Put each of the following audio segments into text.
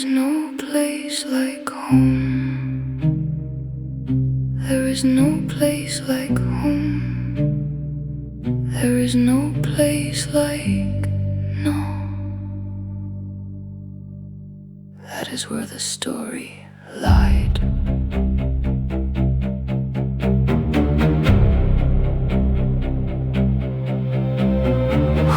is no place like home. There is no place like home. There is no place like, no. That is where the story lied.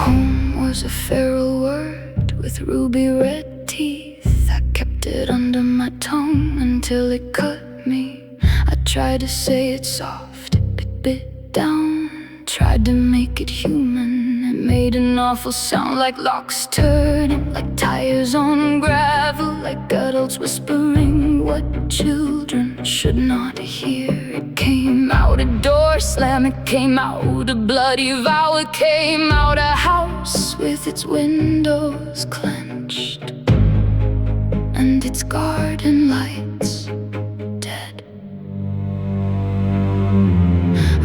Home was a feral word with ruby red teeth. I kept it under my tongue until it cut me. I tried to say it soft, it bit down. Tried to make it human, it made an awful sound, like locks turning, like tires on gravel, like adults whispering what children should not hear. It came out a door slam, it came out a bloody vow, it came out a house with its windows clenched and its garden lights dead.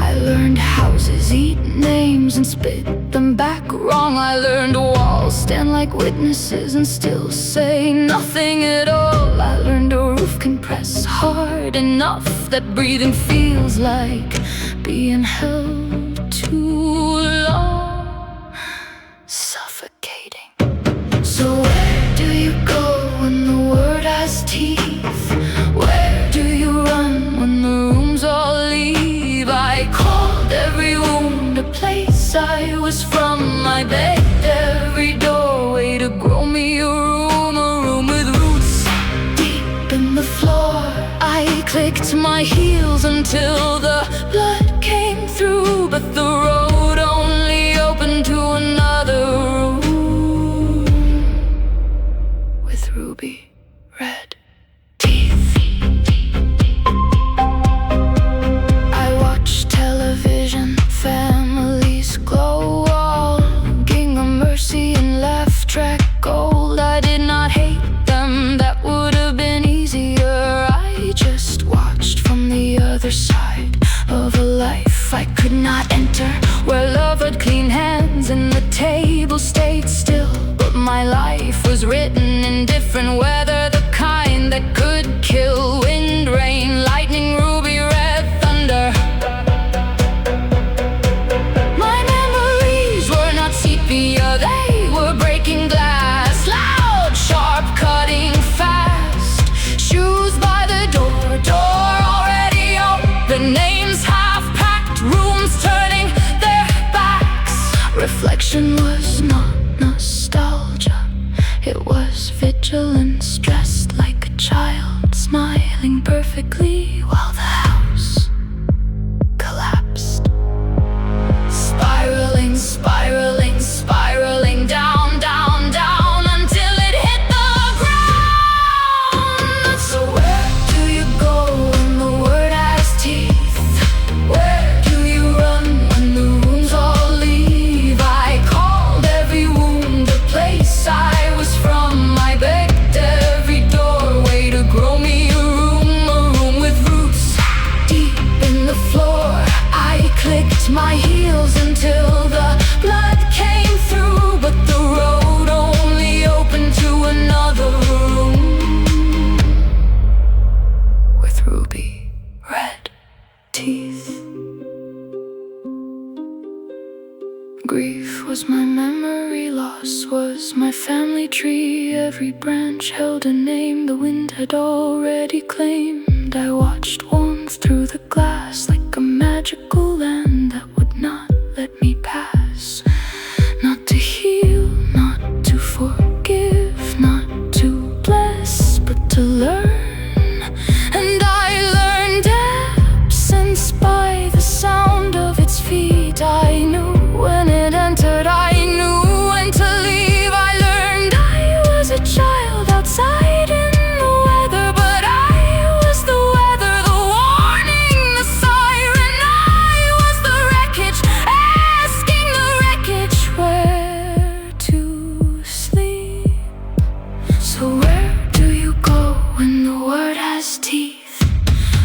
I learned houses eat names and spit them back wrong. I learned walls stand like witnesses and still say nothing at all. I learned a roof can press hard enough that breathing feels like being held too long, suffocating. So where do you go when the word has teeth? Where do you run when the rooms all leave? I called every wound a place I was from. I begged every doorway to grow me a room with roots deep in the floor. I clicked my heels until the blood came through, but the road only opened to another room with ruby red teeth. I watched television, families glow, walking a mercy and laugh track gold. I did not hate them, that would have been easier. I just watched from the other side of a life I could not enter, where love had clean hands and the table stayed still. But my life was written in different weather, the kind that could kill. Wind, rain, lightning, ruby red thunder. My memories were not sepia, they were breaking glass, loud, sharp, cutting fast. Shoes by the door already open, names half packed, rooms turning their backs. Reflection was not nostalgia, it was vigilance, dressed like a child, smiling perfectly while the house collapsed. Spiraling, spiraling, spiraling down, down, down until it hit the ground. So where do you go when the word has teeth? Where do you run when the rooms all leave? I called every wound a place I was from. I begged every doorway to grow me a room with roots deep in the floor. I clicked my heels until the blood came through, but the road only opened to another room with ruby red teeth. Grief was my memory, loss was my family tree. Every branch held a name the wind had already claimed. I watched warmth through the glass like a magical land that would not let me pass. Not to heal, not to forgive, not to bless, but to learn. And I learned absence by the sound of its feet. I knew when it entered, I knew when to leave. I learned I was a child outside in the weather, but I was the weather, the warning, the siren. I was the wreckage, asking the wreckage where to sleep. So where do you go when the word has teeth?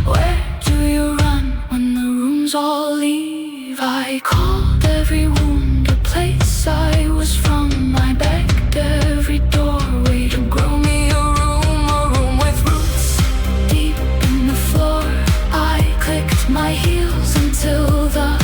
Where do you run when the rooms all leave? I called every wound a place I was from. I begged every doorway to grow me a room miles until the